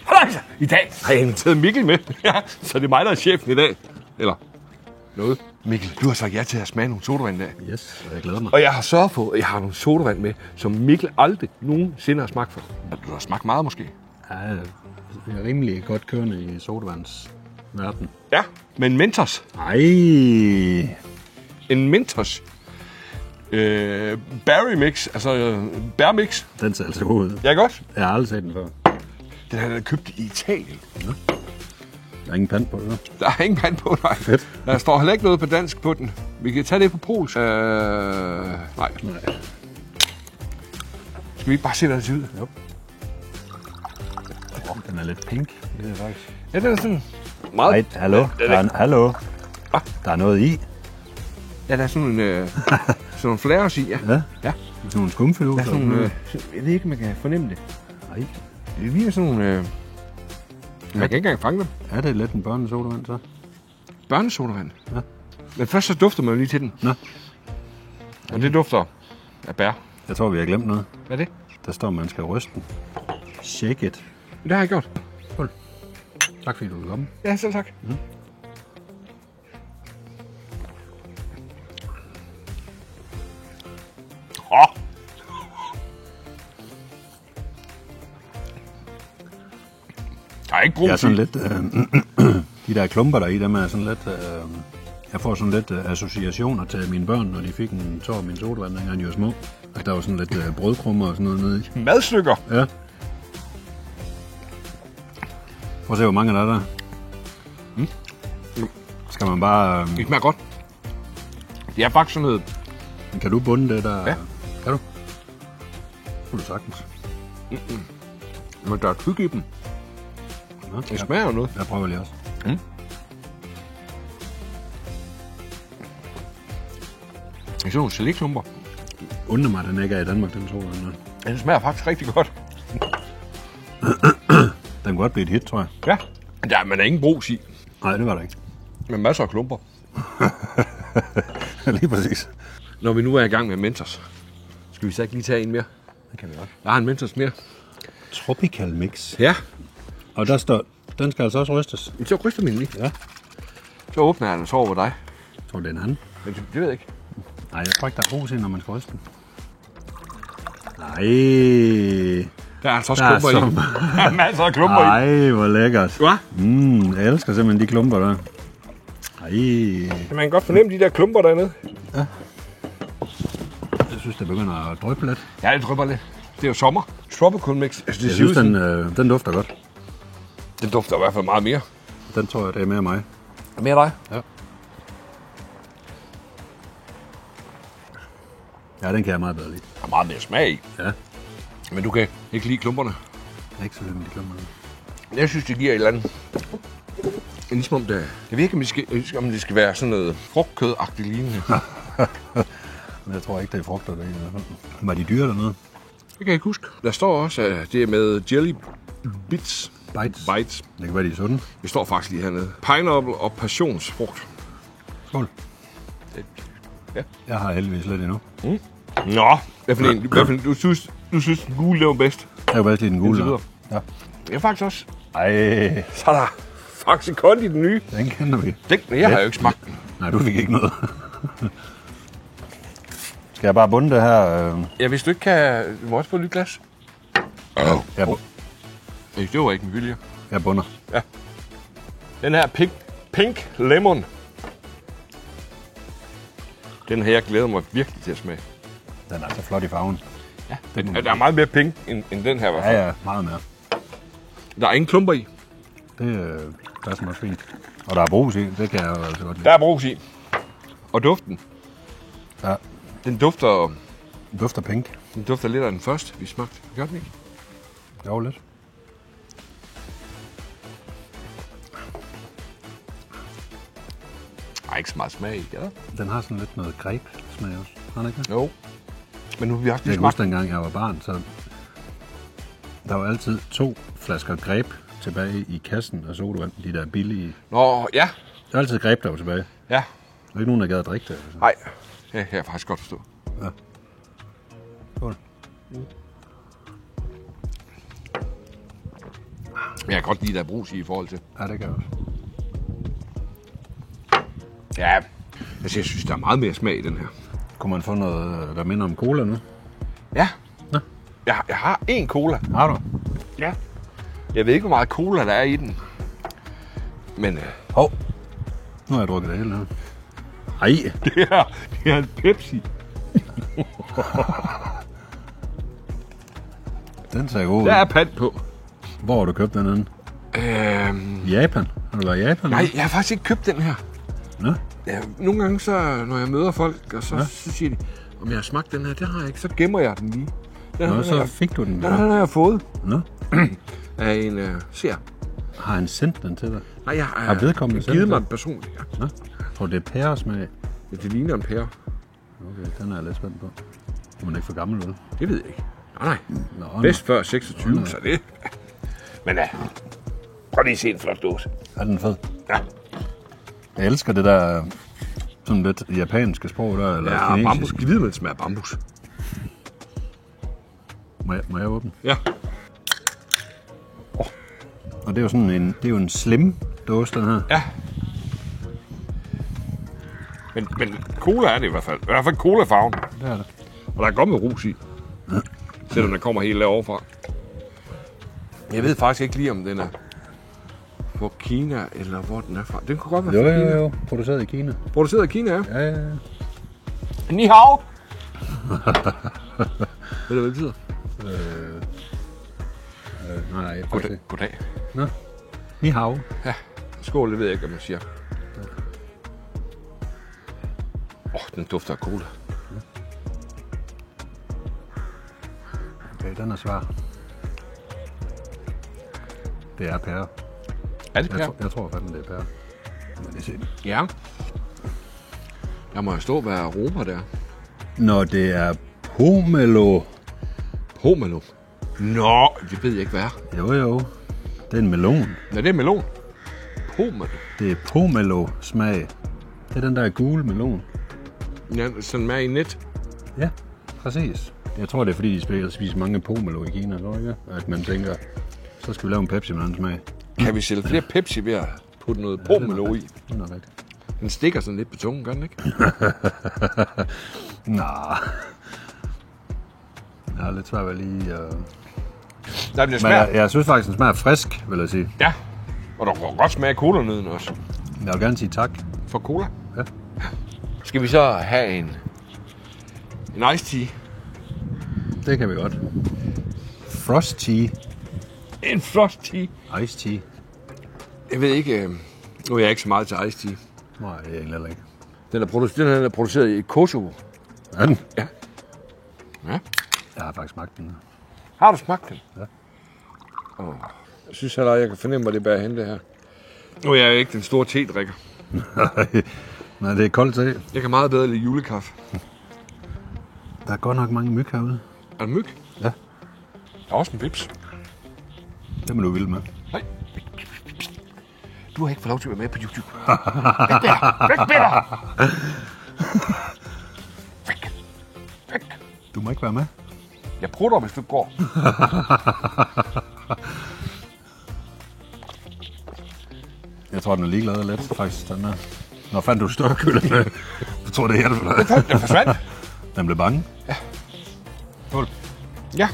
Halløjsa! I dag har jeg inviteret Mikkel med, ja, så det er mig, der er chefen i dag. Eller noget. Mikkel, du har sagt ja til at smage nogle sodavand i dag. Yes, jeg glæder mig. Og jeg har sørget for, at jeg har nogle sodavand med, som Mikkel aldrig nogensinde har smagt før. Du har smagt meget måske. Ja, jeg er rimelig godt kørende i sodavandsverden. Ja, men Mentos. Ej, En Mentos. Berry mix, altså bær mix. den ser altså god ud. Ja, godt. Jeg har aldrig set den før. Den har jeg købt i Italien. Der er ingen pand på det. Der er ingen pand på, nej. Fedt. Der står heller ikke noget på dansk på den. Vi kan tage det på polsk. Nej. Nej. Skal vi ikke bare se, hvad det ser ud? Jo. Den er lidt pink. Det er faktisk. Ja, den er sådan meget... Nej, hallo. Hallo. Der er noget i. Ja, der er sådan en... sådan nogle flares i, ja. Ja. Ja. Sådan nogle skumfiduser. Der er sådan nogle... jeg ved ikke, om man kan fornemme det. Nej. Det ligner sådan nogle... man kan ikke engang fange dem. Er det lidt en børnesodavand, så? Børnesodavand. Ja. Men først så dufter man jo lige til den. Nå. Og det dufter af bær. Jeg tror, vi har glemt noget. Hvad er det? Der står, at man skal ryste den. Shake it. Det har jeg gjort. Cool. Tak fordi du vil komme. Ja, selv tak. Der er ikke brug Jeg er til. sådan lidt... de der klumper der i, dem er sådan lidt... jeg får sådan lidt associationer til mine børn, når de fik en tår af min sodavand, dengang de var små. Og der var sådan lidt brødkrummer og sådan noget nede i. Madstykker. Ja. Prøv at se, hvor mange der er der. Skal man bare... Det smager godt. Det er faktisk sådan noget... kan du bunde det der? Ja. Kan du? Kunne du sagtens. Men der er tyk i dem. Nå, Det smager jo noget. jeg prøver lige også. Det er sådan nogle geléklumper. Undrer mig, at den ikke er i Danmark, den sodavand. Den smager faktisk rigtig godt. Den kunne godt blive et hit, tror jeg. Ja. Der er man ingen brus i. Nej, det var der ikke. Med masser af klumper. Lige præcis. Når vi nu er i gang med Mentos, skal vi så ikke lige tage en mere? Det kan vi godt. Jeg har en Mentos mere. Tropical mix. Ja. Og der står, den skal altså også rystes. Så ryster min lige. Ja. Så åbner jeg den og så over dig. Jeg tror, det er en han. Men det ved jeg ikke. Nej, jeg tror ikke, der er brug til, når man skal ryste den. Nej. Der er altså også Der er klumper i. Der er masser af klumper i. Ej, hvor lækkert. Hvad? Jeg elsker simpelthen de klumper der. Ej. Man kan godt fornemme de der klumper dernede. Jeg synes, det begynder at dryppe lidt. Ja, det drypper lidt. Det er jo sommer. Tropical mix. Altså, det Jeg ser ud synes, sådan. den dufter godt. Den dufter i hvert fald meget mere. Den tror jeg, det er mere mig. Mere dig? Ja. Ja, den kan jeg meget bedre lide. Der er meget mere smag i. Ja. Men du kan ikke lide klumperne. Jeg er ikke så vild med de klumper. Jeg synes, det giver et eller andet. Ligesom om det... Jeg ved ikke, om det skal være sådan noget frugtkød-agtigt lignende. Men jeg tror ikke, det er frugter der i hvert fald. Var de dyre dernede? Det kan jeg ikke huske. Der står også, at det er med jelly bits. Bites. Bites. Det kan være, de er sunde. Det står faktisk lige hernede. Pineapple og passionsfrugt. Skål. Ja. Jeg har heldigvis lidt endnu. Nå, du synes den gule lever bedst. Jeg kan bedst lide den gule. Indtil Der. videre. Ja. Jeg er faktisk også. Ej, Så er der faktisk kondi den nye. den kender vi. Jeg har jo ikke smagt den. Nej, du fik ikke noget. Skal jeg bare bunde det her? Ja, hvis du ikke kan... Du må også få et nyt glas. Jeg, Det var ikke med vilje. jeg bunder. Den her pink lemon. Den her, jeg glæder mig virkelig til at smage. Den er altså flot i farven. Ja, der er meget mere pink end den her i hvert fald. Ja, meget mere. Der er ingen klumper i. Det passer mig fint. Og der er brus i, det kan jeg jo altså godt lide. Der er brus i. Og duften. Ja, Den dufter den dufter pink. lidt af den første, vi smagte. Gør den ikke? Jo, lidt. Der er ikke så meget smag i, ja? Den har sådan lidt noget greb smag også. Har den ikke det? Jo. Men nu har vi også Jeg lige kan huske, smagt. dengang jeg var barn, så der var altid 2 flasker greb tilbage i kassen af sodavand. De der billige. Nå, ja. Der er altid greb, der var tilbage. Ja. Der er ikke nogen, der gad at drikke det. Altså. Nej. Det kan jeg faktisk godt forstå. Ja. Skål. Jeg kan godt lide, der er brus i forhold til. Ja, det kan jeg også. Ja, altså jeg synes, der er meget mere smag i den her. Kunne man få noget, der minder om cola nu? Ja. Nå. Jeg har en cola. Har du? Ja. Jeg ved ikke, hvor meget cola der er i den. Men Hov. Nu har jeg drukket det hele her. Ej. det er en Pepsi. Den ser god ud. Der er pant på. Hvor har du købt den anden? Japan? Har du været i Japan? Nej, jeg har faktisk ikke købt den her. Nå? Ja, nogle gange, så, når jeg møder folk, og så siger de, om jeg har smagt den her, det har jeg ikke, så gemmer jeg den lige. Nå, så fik du den. Den har jeg fået. Nå? Af en ser. Har han sendt den til dig? Nej, jeg Har vedkommende sendt givet mig den? en personlig. Ja. Nå? Tror det er pæresmag? Ja, det ligner en pære. Okay, den er jeg lidt spændt på. Er man ikke for gammel, vel? Det ved jeg ikke. Nej. Nå, Bedst før 26, så det. Men prøv lige at se en flot dåse. Er den fed? Ja. Jeg elsker det der sådan lidt japanske sprog der, eller Ja, kinesisk. bambus. Giv man smager bambus. Må jeg åbne? Ja. Og det er jo sådan en slim dåse, den her. Ja. Men cola er det i hvert fald. I hvert fald cola-farven. Det er det. Og der er godt med rus i. Selvom den kommer helt derovre fra. Jeg ved faktisk ikke lige, om den er fra Kina, eller hvor den er fra. Den kunne godt være fra Kina. Jo. Produceret i Kina. Produceret i Kina, ja. Ja. Ni hao! Ved du, hvad det betyder? Nej, jeg får ikke. Goddag. Nå. Ni hao. Ja, skål, det ved jeg ikke, hvad man siger. Den dufter af cola. Okay, den er svær. Det er pære. Er det pære? Jeg tror fandme, det er pære. Må lige se. Ja. Der må jo stå, hvad aroma der. Når det er pomelo. Pomelo. Nå, det ved jeg ikke, hvad er. Jo. Det er en melon. Ja, det er melon. Pomelo. Det er pomelo-smag. Det er den der gule melon. Ja, sådan med i net. Ja, præcis. Jeg tror, det er fordi, de spiser mange pomelo i Kina, tror ikke? At man tænker, så skal vi lave en Pepsi med den smag. Kan vi sælge flere Pepsi ved at putte noget pomelo i? Det er nok rigtigt. Den stikker sådan lidt på tungen, gør den ikke? Nej. Jeg er lidt svært ved lige... Nej, den Men smager. jeg synes faktisk, den smager frisk, vil jeg sige. Ja, og der kan godt smage af cola-nøden også. Jeg vil gerne sige tak. For cola. Ja. Skal vi så have en iced tea? Det kan vi godt. Frost tea. En frost tea. Ice tea. Jeg ved ikke, nu er jeg ikke så meget til iced tea. Nej, det er egentlig heller ikke. Den er produceret i Kosovo. Er den? Ja. Ja. Jeg har faktisk smagt den. Har du smagt den? Ja. Jeg synes heller, jeg kan fornemme, hvad det bærer hen det her. Nu er jeg ikke den store te-drikker. Nej, det er koldt te. Jeg kan meget bedre lide julekaffe. Der er godt nok mange myg herude. Er der myg? Ja. Der er også en vips. Det må du vilde med. Nej. Du har ikke fået lov til at være med på YouTube. Væk med dig! Væk med dig! Væk! Du må ikke være med. Jeg prutter, hvis du går. Jeg tror, den er ligeglad lidt, faktisk, den der. Nå, fandt du størkøllen med? Jeg tror, det hjælper dig. Den forsvandt. Den blev bange. Ja. Skål. Ja.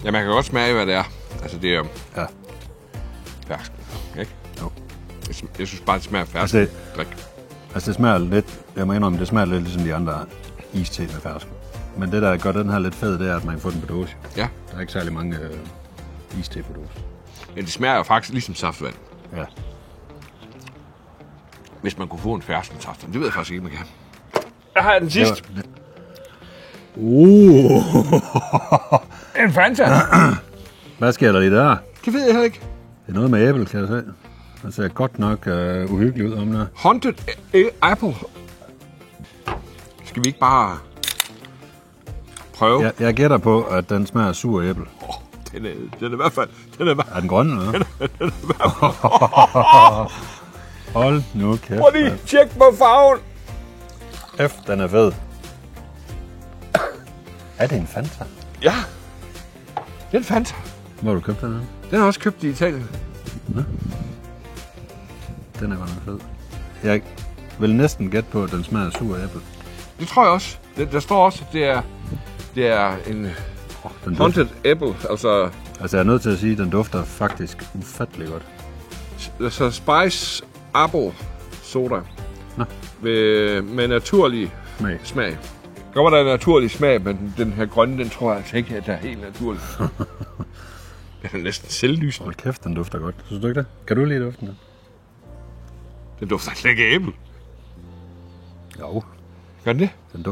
Ja, man kan godt smage, hvad det er. Altså, det er Ja. fersk, ikke? Jo. Jeg synes bare, det smager fersk. Altså, Drik. Altså, det smager lidt... Jeg må indrømme, det smager lidt ligesom de andre iste med fersk. Men det, der gør den her lidt fed, det er, at man kan få den på dåse. Ja. Der er ikke særlig mange iste på dåse. Ja, det smager jo faktisk ligesom saftvand. Ja. Hvis man kunne få en fersk saftvand. Det ved jeg faktisk ikke, man kan. Jeg har den sidste. En Fanta. Hvad sker der lige der? Det ved jeg heller ikke. Det er noget med æble, kan jeg se. Det ser godt nok uhyggeligt ud om der. Haunted Apple. Skal vi ikke bare prøve? Jeg gætter på, at den smager af sur æble. Den er i hvert fald... Er den grøn, eller hvad? Hold nu kæft. Prøv lige, tjek på farven. F, den er fed. Er det en Fanta? Ja. Det er en Fanta. Hvor har du købt den her? Den er også købt i Italien. Ja. Den er godt nok fed. Jeg vil næsten gætte på, at den smager af sur æble. Det tror jeg også. Der står også, at det er en haunted apple. Altså jeg er nødt til at sige, at den dufter faktisk ufattelig godt. Så spice apple soda. Med naturlig smag. Kommer der en naturlig smag, men den her grønne, den tror jeg altså ikke, at der er helt naturlig. Den er næsten selvlysende. Hold kæft, den dufter godt. Synes du ikke det? Kan du lide duften? Den dufter slet ikke af æble. Jo. Gør den det? Den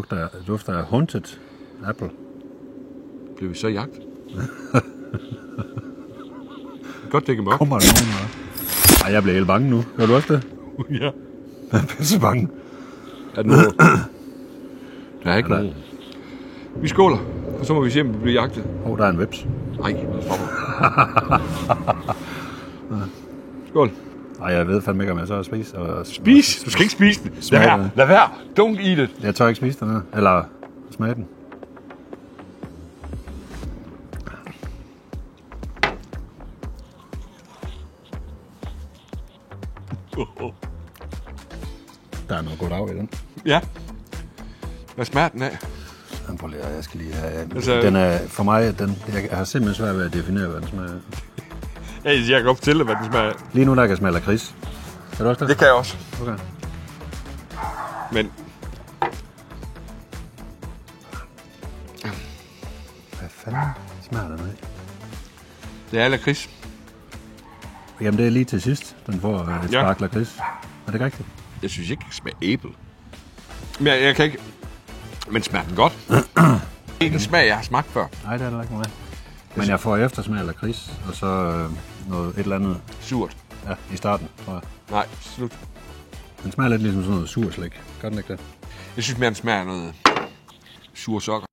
dufter af haunted apple. Bliver vi så jagt? Godt, det ikke mørkt. Kommer der nogen her? Ej, jeg bliver helt bange nu. Gør du også det? Ja. Jeg er pisse bange. Er det noget? Der er ikke nogen. Vi skåler, og så må vi se, om vi bliver jagtet. Der er en veps. Nej, nu stopper. Skål. Ej, jeg ved fandme ikke, om jeg så har spist. Spis? Du skal ikke spise den. Lad være. Don't eat it. Jeg tør ikke spise den her. Eller smage den. Der er noget godt af i den. Ja. Hvad smager den af? Prøv lige, jeg skal lige have... Altså, den er, for mig, jeg har simpelthen svært ved at definere, hvad den smager af. Jeg kan godt fortælle, hvad den smager af. Lige nu, der kan smage lakrids. Kan du også det? Det kan jeg også. Okay. Men... Hvad fanden smager den af? Det er lakrids. Jamen, det er lige til sidst, den får et spark lakrids. Er det rigtigt? Jeg synes ikke, det smager æble. Men jeg kan ikke... Men smager den godt? Det er ikke en smag, jeg har smagt før. Nej, det er der ikke meget. Men jeg får eftersmag af lakrids, og så et eller andet... Surt. Ja, i starten, tror jeg. Nej, slut. Den smager lidt ligesom sådan noget surslik. Gør den ikke det? Jeg synes mere, den smager af noget sur sokker.